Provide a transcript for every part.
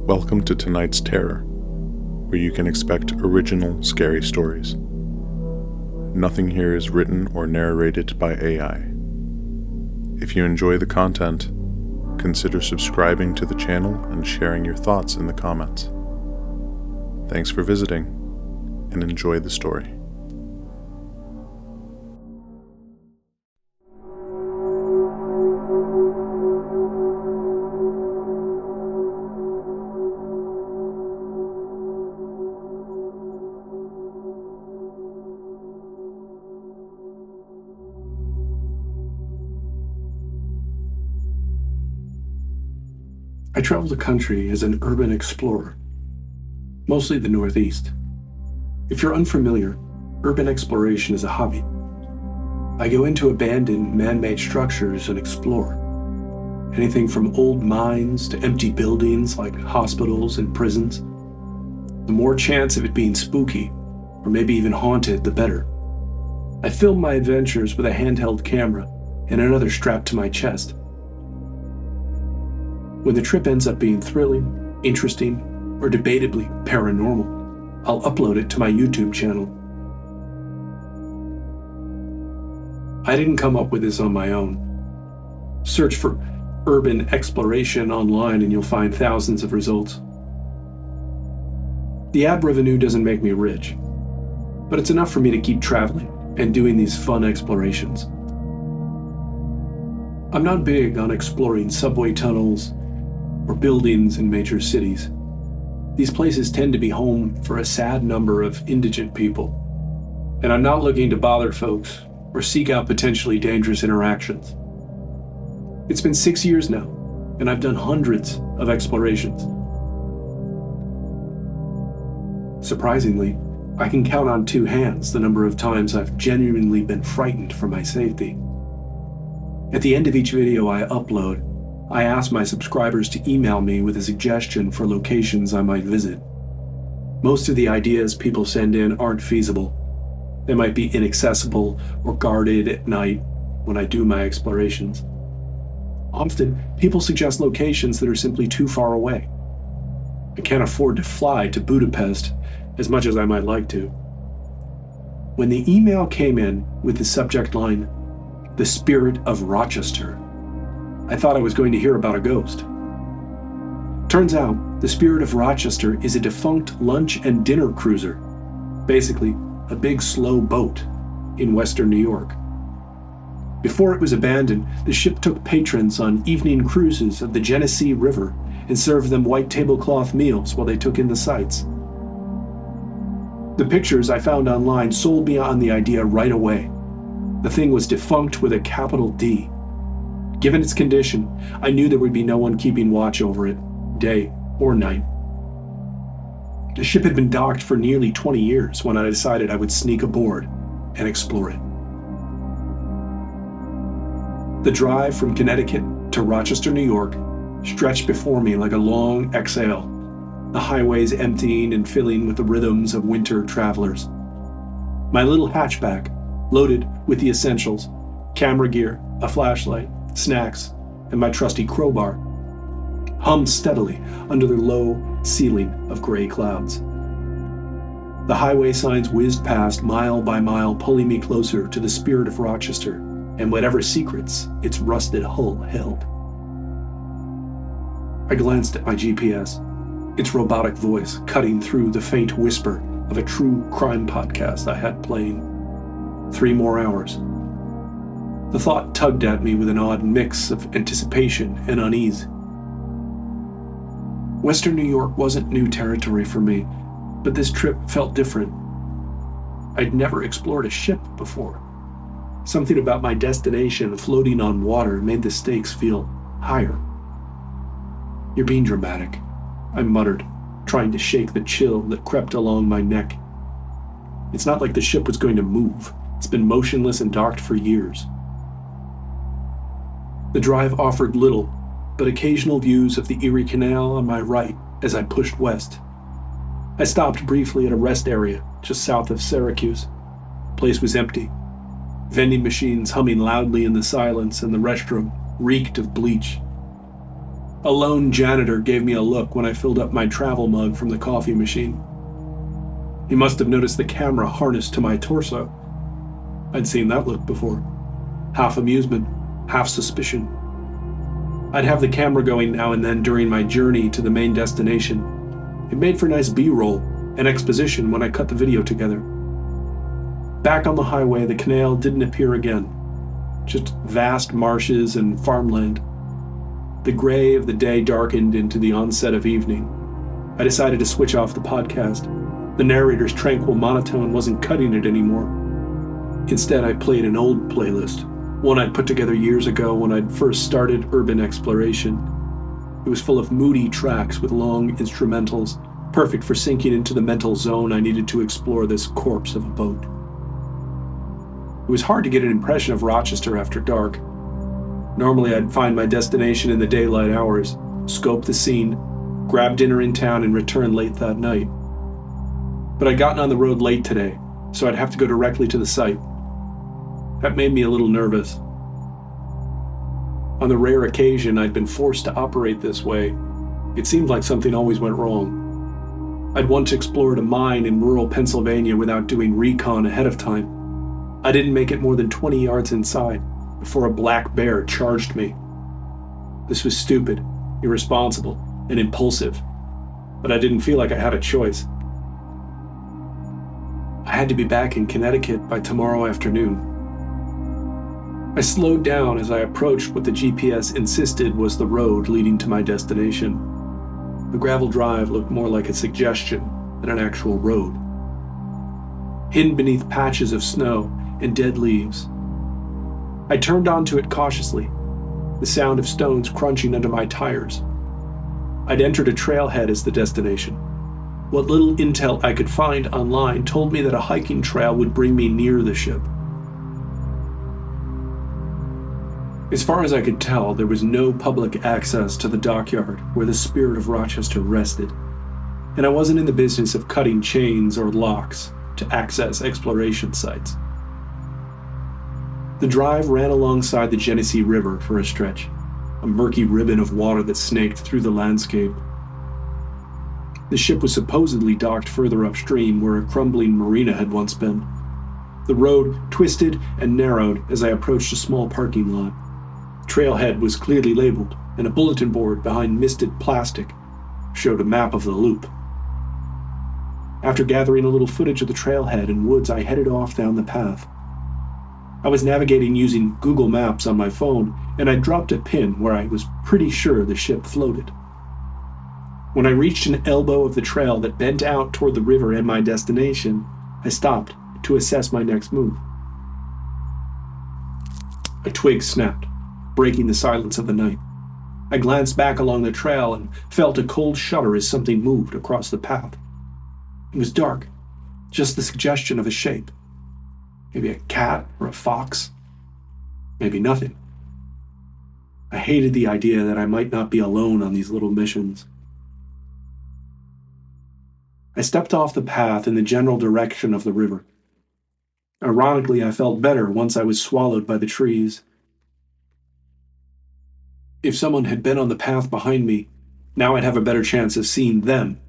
Welcome to tonight's Terror, where you can expect original scary stories. Nothing here is written or narrated by AI. If you enjoy the content, consider subscribing to the channel and sharing your thoughts in the comments. Thanks for visiting, and enjoy the story. I travel the country as an urban explorer, mostly the Northeast. If you're unfamiliar, urban exploration is a hobby. I go into abandoned man-made structures and explore. Anything from old mines to empty buildings like hospitals and prisons. The more chance of it being spooky, or maybe even haunted, the better. I film my adventures with a handheld camera and another strapped to my chest. When the trip ends up being thrilling, interesting, or debatably paranormal, I'll upload it to my YouTube channel. I didn't come up with this on my own. Search for urban exploration online and you'll find thousands of results. The ad revenue doesn't make me rich, but it's enough for me to keep traveling and doing these fun explorations. I'm not big on exploring subway tunnels or buildings in major cities. These places tend to be home for a sad number of indigent people, and I'm not looking to bother folks or seek out potentially dangerous interactions. It's been 6 years now, and I've done hundreds of explorations. Surprisingly, I can count on two hands the number of times I've genuinely been frightened for my safety. At the end of each video I upload, I ask my subscribers to email me with a suggestion for locations I might visit. Most of the ideas people send in aren't feasible. They might be inaccessible or guarded at night when I do my explorations. Often, people suggest locations that are simply too far away. I can't afford to fly to Budapest as much as I might like to. When the email came in with the subject line, "The Spirit of Rochester," I thought I was going to hear about a ghost. Turns out, the Spirit of Rochester is a defunct lunch and dinner cruiser, basically a big slow boat in western New York. Before it was abandoned, the ship took patrons on evening cruises of the Genesee River and served them white tablecloth meals while they took in the sights. The pictures I found online sold me on the idea right away. The thing was defunct with a capital D. Given its condition, I knew there would be no one keeping watch over it, day or night. The ship had been docked for nearly 20 years when I decided I would sneak aboard and explore it. The drive from Connecticut to Rochester, New York, stretched before me like a long exhale, the highways emptying and filling with the rhythms of winter travelers. My little hatchback, loaded with the essentials, camera gear, a flashlight, snacks, and my trusty crowbar, hummed steadily under the low ceiling of gray clouds. The highway signs whizzed past mile by mile, pulling me closer to the Spirit of Rochester and whatever secrets its rusted hull held. I glanced at my GPS, its robotic voice cutting through the faint whisper of a true crime podcast I had playing. 3 more hours. The thought tugged at me with an odd mix of anticipation and unease. Western New York wasn't new territory for me, but this trip felt different. I'd never explored a ship before. Something about my destination floating on water made the stakes feel higher. "You're being dramatic," I muttered, trying to shake the chill that crept along my neck. It's not like the ship was going to move. It's been motionless and docked for years. The drive offered little, but occasional views of the Erie Canal on my right as I pushed west. I stopped briefly at a rest area just south of Syracuse. The place was empty. Vending machines humming loudly in the silence, and the restroom reeked of bleach. A lone janitor gave me a look when I filled up my travel mug from the coffee machine. He must have noticed the camera harnessed to my torso. I'd seen that look before. Half amusement, half suspicion. I'd have the camera going now and then during my journey to the main destination. It made for nice B-roll and exposition when I cut the video together. Back on the highway, the canal didn't appear again. Just vast marshes and farmland. The gray of the day darkened into the onset of evening. I decided to switch off the podcast. The narrator's tranquil monotone wasn't cutting it anymore. Instead, I played an old playlist, one I'd put together years ago when I'd first started urban exploration. It was full of moody tracks with long instrumentals, perfect for sinking into the mental zone I needed to explore this corpse of a boat. It was hard to get an impression of Rochester after dark. Normally, I'd find my destination in the daylight hours, scope the scene, grab dinner in town, and return late that night. But I'd gotten on the road late today, so I'd have to go directly to the site. That made me a little nervous. On the rare occasion I'd been forced to operate this way, it seemed like something always went wrong. I'd once explored a mine in rural Pennsylvania without doing recon ahead of time. I didn't make it more than 20 yards inside before a black bear charged me. This was stupid, irresponsible, and impulsive, but I didn't feel like I had a choice. I had to be back in Connecticut by tomorrow afternoon. I slowed down as I approached what the GPS insisted was the road leading to my destination. The gravel drive looked more like a suggestion than an actual road. Hidden beneath patches of snow and dead leaves. I turned onto it cautiously, the sound of stones crunching under my tires. I'd entered a trailhead as the destination. What little intel I could find online told me that a hiking trail would bring me near the ship. As far as I could tell, there was no public access to the dockyard where the Spirit of Rochester rested, and I wasn't in the business of cutting chains or locks to access exploration sites. The drive ran alongside the Genesee River for a stretch, a murky ribbon of water that snaked through the landscape. The ship was supposedly docked further upstream where a crumbling marina had once been. The road twisted and narrowed as I approached a small parking lot. Trailhead was clearly labeled, and a bulletin board behind misted plastic showed a map of the loop. After gathering a little footage of the trailhead and woods, I headed off down the path. I was navigating using Google Maps on my phone, and I dropped a pin where I was pretty sure the ship floated. When I reached an elbow of the trail that bent out toward the river and my destination, I stopped to assess my next move. A twig snapped, breaking the silence of the night. I glanced back along the trail and felt a cold shudder as something moved across the path. It was dark, just the suggestion of a shape. Maybe a cat or a fox. Maybe nothing. I hated the idea that I might not be alone on these little missions. I stepped off the path in the general direction of the river. Ironically, I felt better once I was swallowed by the trees. If someone had been on the path behind me, now I'd have a better chance of seeing them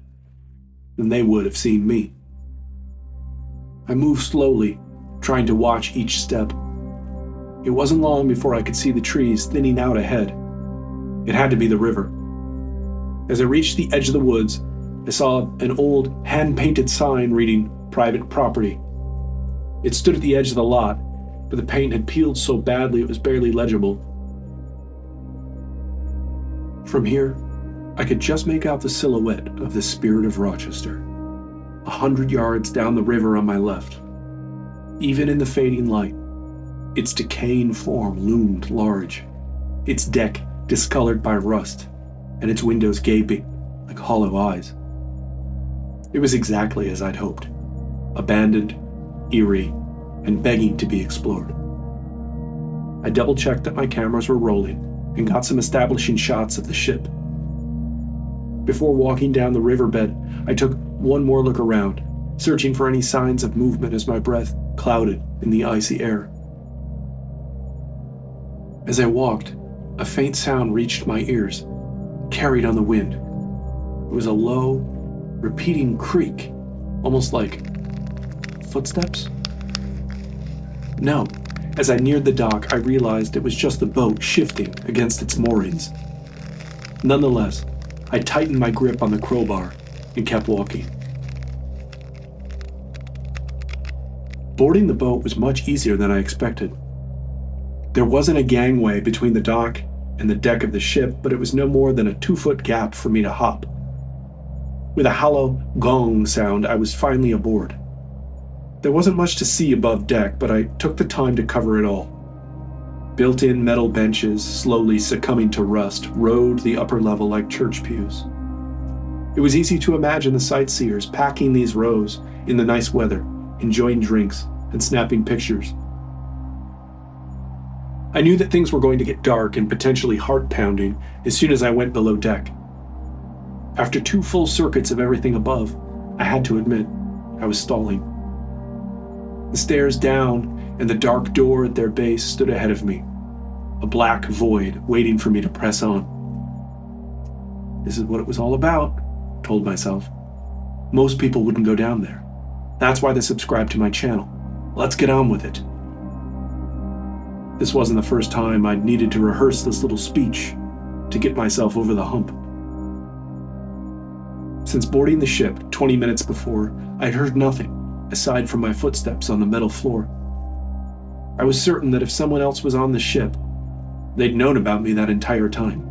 than they would have seen me. I moved slowly, trying to watch each step. It wasn't long before I could see the trees thinning out ahead. It had to be the river. As I reached the edge of the woods, I saw an old, hand-painted sign reading "Private Property." It stood at the edge of the lot, but the paint had peeled so badly it was barely legible. From here, I could just make out the silhouette of the Spirit of Rochester, 100 yards down the river on my left. Even in the fading light, its decaying form loomed large, its deck discolored by rust, and its windows gaping like hollow eyes. It was exactly as I'd hoped, abandoned, eerie, and begging to be explored. I double-checked that my cameras were rolling and got some establishing shots of the ship. Before walking down the riverbed, I took one more look around, searching for any signs of movement as my breath clouded in the icy air. As I walked, a faint sound reached my ears, carried on the wind. It was a low, repeating creak, almost like footsteps? No. As I neared the dock, I realized it was just the boat shifting against its moorings. Nonetheless, I tightened my grip on the crowbar and kept walking. Boarding the boat was much easier than I expected. There wasn't a gangway between the dock and the deck of the ship, but it was no more than a 2-foot gap for me to hop. With a hollow gong sound, I was finally aboard. There wasn't much to see above deck, but I took the time to cover it all. Built-in metal benches, slowly succumbing to rust, rode the upper level like church pews. It was easy to imagine the sightseers packing these rows in the nice weather, enjoying drinks and snapping pictures. I knew that things were going to get dark and potentially heart-pounding as soon as I went below deck. After 2 full circuits of everything above, I had to admit, I was stalling. The stairs down and the dark door at their base stood ahead of me, a black void waiting for me to press on. This is what it was all about, I told myself. Most people wouldn't go down there. That's why they subscribed to my channel. Let's get on with it. This wasn't the first time I'd needed to rehearse this little speech to get myself over the hump. Since boarding the ship 20 minutes before, I'd heard nothing aside from my footsteps on the metal floor. I was certain that if someone else was on the ship, they'd known about me that entire time.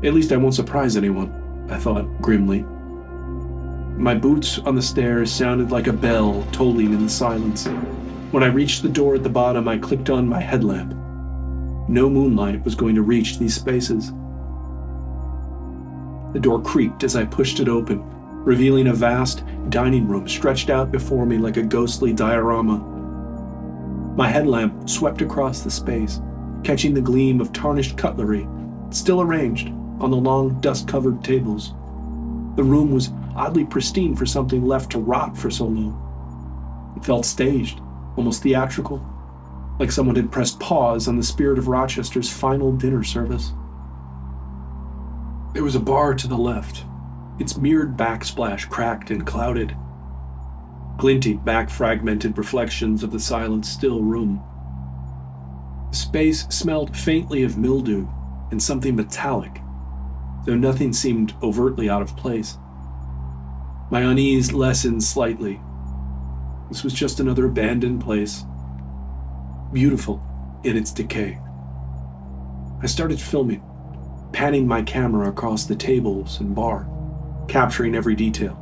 At least I won't surprise anyone, I thought grimly. My boots on the stairs sounded like a bell tolling in the silence. When I reached the door at the bottom, I clicked on my headlamp. No moonlight was going to reach these spaces. The door creaked as I pushed it open, revealing a vast dining room stretched out before me like a ghostly diorama. My headlamp swept across the space, catching the gleam of tarnished cutlery, still arranged on the long, dust-covered tables. The room was oddly pristine for something left to rot for so long. It felt staged, almost theatrical, like someone had pressed pause on the Spirit of Rochester's final dinner service. There was a bar to the left, its mirrored backsplash cracked and clouded, glinting back fragmented reflections of the silent, still room. The space smelled faintly of mildew and something metallic, though nothing seemed overtly out of place. My unease lessened slightly. This was just another abandoned place, beautiful in its decay. I started filming, panning my camera across the tables and bar, capturing every detail.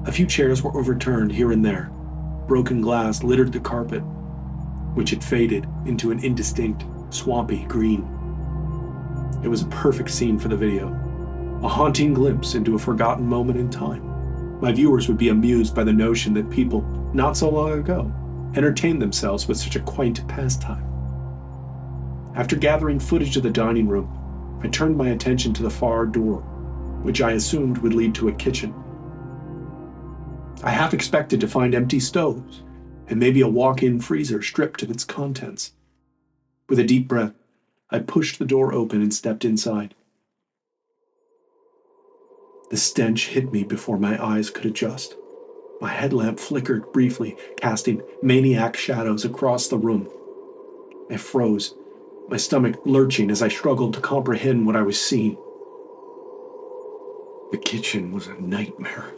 A few chairs were overturned here and there. Broken glass littered the carpet, which had faded into an indistinct, swampy green. It was a perfect scene for the video, a haunting glimpse into a forgotten moment in time. My viewers would be amused by the notion that people, not so long ago, entertained themselves with such a quaint pastime. After gathering footage of the dining room, I turned my attention to the far door, which I assumed would lead to a kitchen. I half expected to find empty stoves and maybe a walk-in freezer stripped of its contents. With a deep breath, I pushed the door open and stepped inside. The stench hit me before my eyes could adjust. My headlamp flickered briefly, casting maniac shadows across the room. I froze, my stomach lurching as I struggled to comprehend what I was seeing. The kitchen was a nightmare.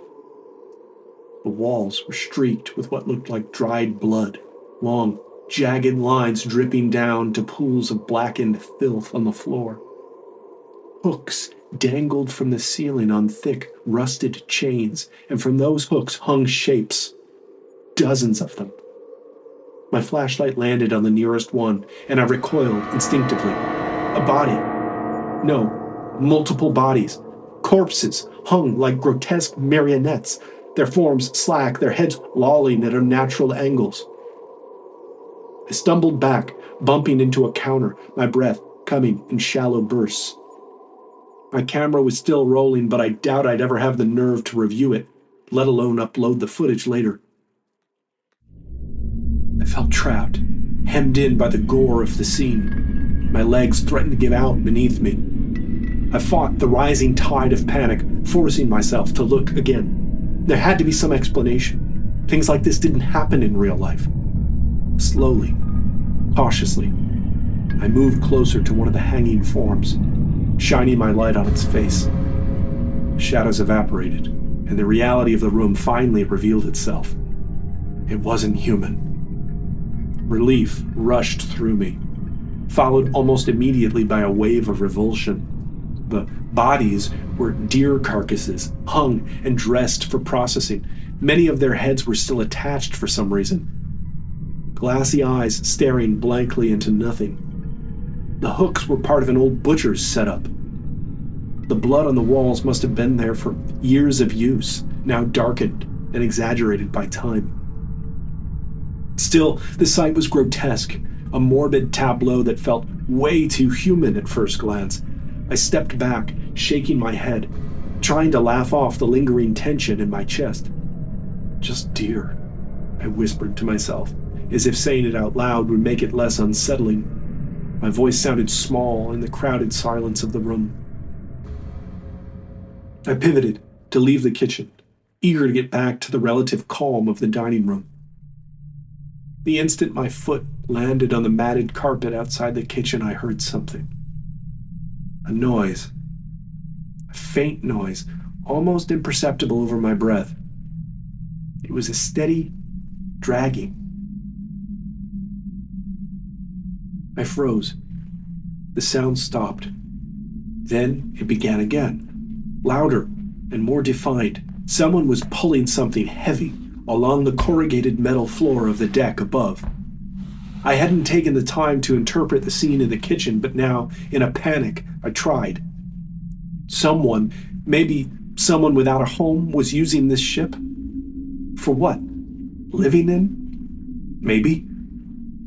The walls were streaked with what looked like dried blood, long, jagged lines dripping down to pools of blackened filth on the floor. Hooks dangled from the ceiling on thick, rusted chains, and from those hooks hung shapes, dozens of them. My flashlight landed on the nearest one, and I recoiled instinctively. A body. No, multiple bodies. Corpses hung like grotesque marionettes, their forms slack, their heads lolling at unnatural angles. I stumbled back, bumping into a counter, my breath coming in shallow bursts. My camera was still rolling, but I doubt I'd ever have the nerve to review it, let alone upload the footage later. I felt trapped, hemmed in by the gore of the scene. My legs threatened to give out beneath me. I fought the rising tide of panic, forcing myself to look again. There had to be some explanation. Things like this didn't happen in real life. Slowly, cautiously, I moved closer to one of the hanging forms, shining my light on its face. Shadows evaporated, and the reality of the room finally revealed itself. It wasn't human. Relief rushed through me, followed almost immediately by a wave of revulsion. The bodies were deer carcasses, hung and dressed for processing. Many of their heads were still attached for some reason. Glassy eyes staring blankly into nothing. The hooks were part of an old butcher's setup. The blood on the walls must have been there for years of use, now darkened and exaggerated by time. Still, the sight was grotesque, a morbid tableau that felt way too human at first glance. I stepped back, shaking my head, trying to laugh off the lingering tension in my chest. Just deer, I whispered to myself, as if saying it out loud would make it less unsettling. My voice sounded small in the crowded silence of the room. I pivoted to leave the kitchen, eager to get back to the relative calm of the dining room. The instant my foot landed on the matted carpet outside the kitchen, I heard something. A noise. A faint noise, almost imperceptible over my breath. It was a steady dragging. I froze. The sound stopped. Then it began again, louder and more defined. Someone was pulling something heavy along the corrugated metal floor of the deck above. I hadn't taken the time to interpret the scene in the kitchen, but now, in a panic, I tried. Someone, maybe someone without a home, was using this ship? For what? Living in? Maybe.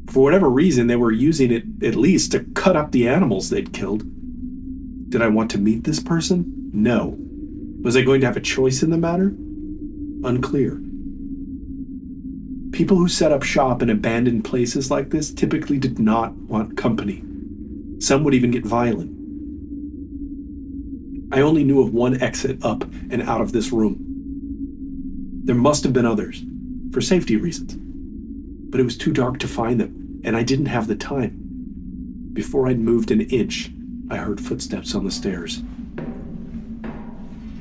For whatever reason, they were using it at least to cut up the animals they'd killed. Did I want to meet this person? No. Was I going to have a choice in the matter? Unclear. People who set up shop in abandoned places like this typically did not want company. Some would even get violent. I only knew of one exit up and out of this room. There must have been others, for safety reasons. But it was too dark to find them, and I didn't have the time. Before I'd moved an inch, I heard footsteps on the stairs.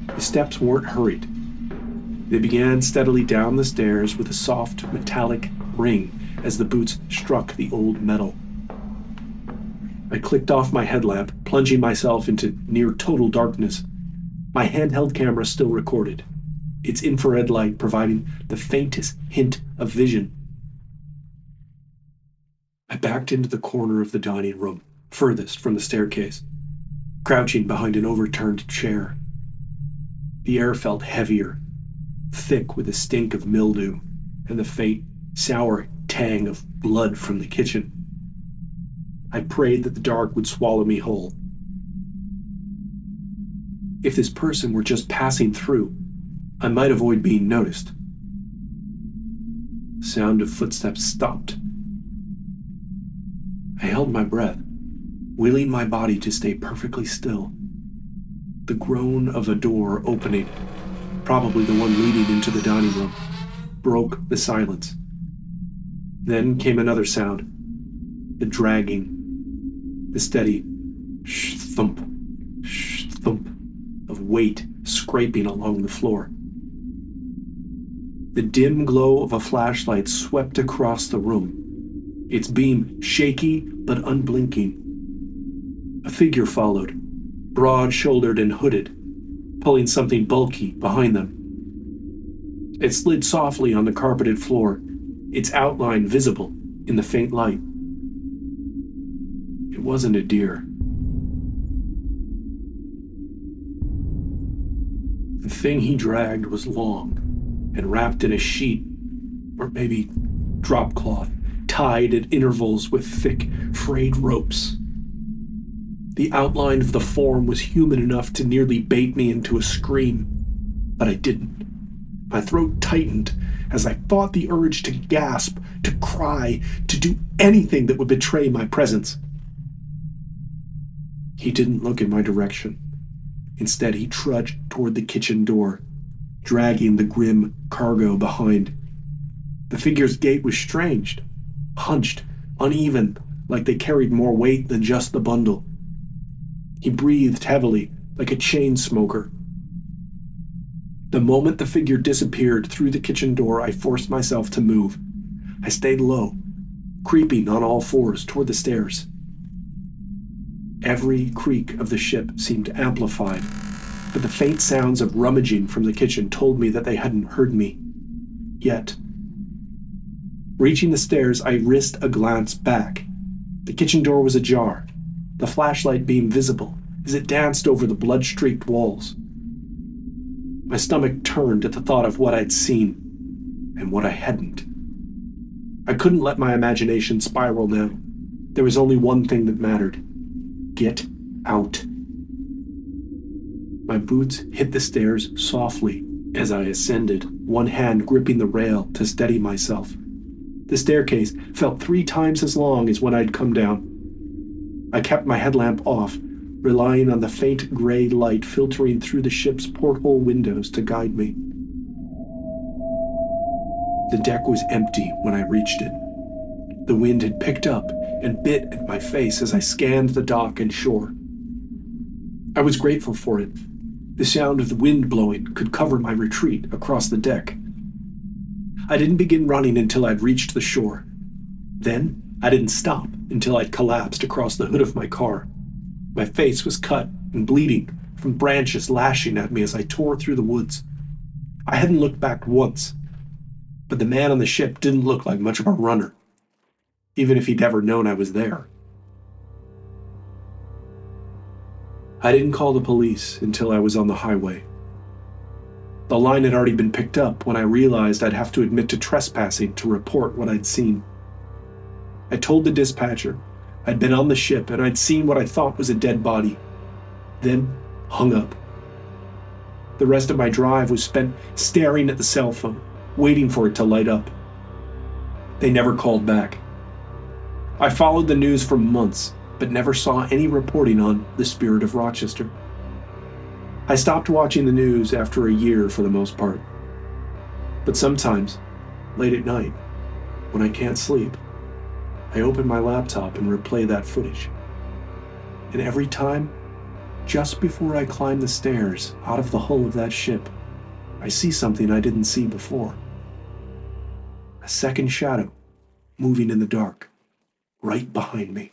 The steps weren't hurried. They began steadily down the stairs with a soft, metallic ring as the boots struck the old metal. I clicked off my headlamp, plunging myself into near total darkness. My handheld camera still recorded, its infrared light providing the faintest hint of vision. I backed into the corner of the dining room, furthest from the staircase, crouching behind an overturned chair. The air felt heavier, thick with the stink of mildew and the faint, sour tang of blood from the kitchen. I prayed that the dark would swallow me whole. If this person were just passing through, I might avoid being noticed. The sound of footsteps stopped. I held my breath, willing my body to stay perfectly still. The groan of a door opening, probably the one leading into the dining room, broke the silence. Then came another sound, the dragging, the steady thump of weight scraping along the floor. The dim glow of a flashlight swept across the room, its beam shaky but unblinking. A figure followed, broad-shouldered and hooded, pulling something bulky behind them. It slid softly on the carpeted floor, its outline visible in the faint light. It wasn't a deer. The thing he dragged was long and wrapped in a sheet, or maybe drop cloth, tied at intervals with thick, frayed ropes. The outline of the form was human enough to nearly bait me into a scream, but I didn't. My throat tightened as I fought the urge to gasp, to cry, to do anything that would betray my presence. He didn't look in my direction, Instead, he trudged toward the kitchen door, dragging the grim cargo behind. The figure's gait was strange, hunched, uneven, like they carried more weight than just the bundle. He breathed heavily, like a chain smoker. The moment the figure disappeared through the kitchen door, I forced myself to move. I stayed low, creeping on all fours toward the stairs. Every creak of the ship seemed amplified, but the faint sounds of rummaging from the kitchen told me that they hadn't heard me yet. Reaching the stairs, I risked a glance back. The kitchen door was ajar, the flashlight beam visible as it danced over the blood-streaked walls. My stomach turned at the thought of what I'd seen and what I hadn't. I couldn't let my imagination spiral now. There was only one thing that mattered. Get out. My boots hit the stairs softly as I ascended, one hand gripping the rail to steady myself. The staircase felt 3 times as long as when I'd come down. I kept my headlamp off, relying on the faint gray light filtering through the ship's porthole windows to guide me. The deck was empty when I reached it. The wind had picked up and bit at my face as I scanned the dock and shore. I was grateful for it. The sound of the wind blowing could cover my retreat across the deck. I didn't begin running until I'd reached the shore. Then, I didn't stop until I'd collapsed across the hood of my car. My face was cut and bleeding from branches lashing at me as I tore through the woods. I hadn't looked back once, but the man on the ship didn't look like much of a runner, even if he'd ever known I was there. I didn't call the police until I was on the highway. The line had already been picked up when I realized I'd have to admit to trespassing to report what I'd seen. I told the dispatcher I'd been on the ship and I'd seen what I thought was a dead body, then hung up. The rest of my drive was spent staring at the cell phone, waiting for it to light up. They never called back. I followed the news for months, but never saw any reporting on the Spirit of Rochester. I stopped watching the news after a year for the most part. But sometimes, late at night, when I can't sleep, I open my laptop and replay that footage. And every time, just before I climb the stairs out of the hull of that ship, I see something I didn't see before. A second shadow moving in the dark, right behind me.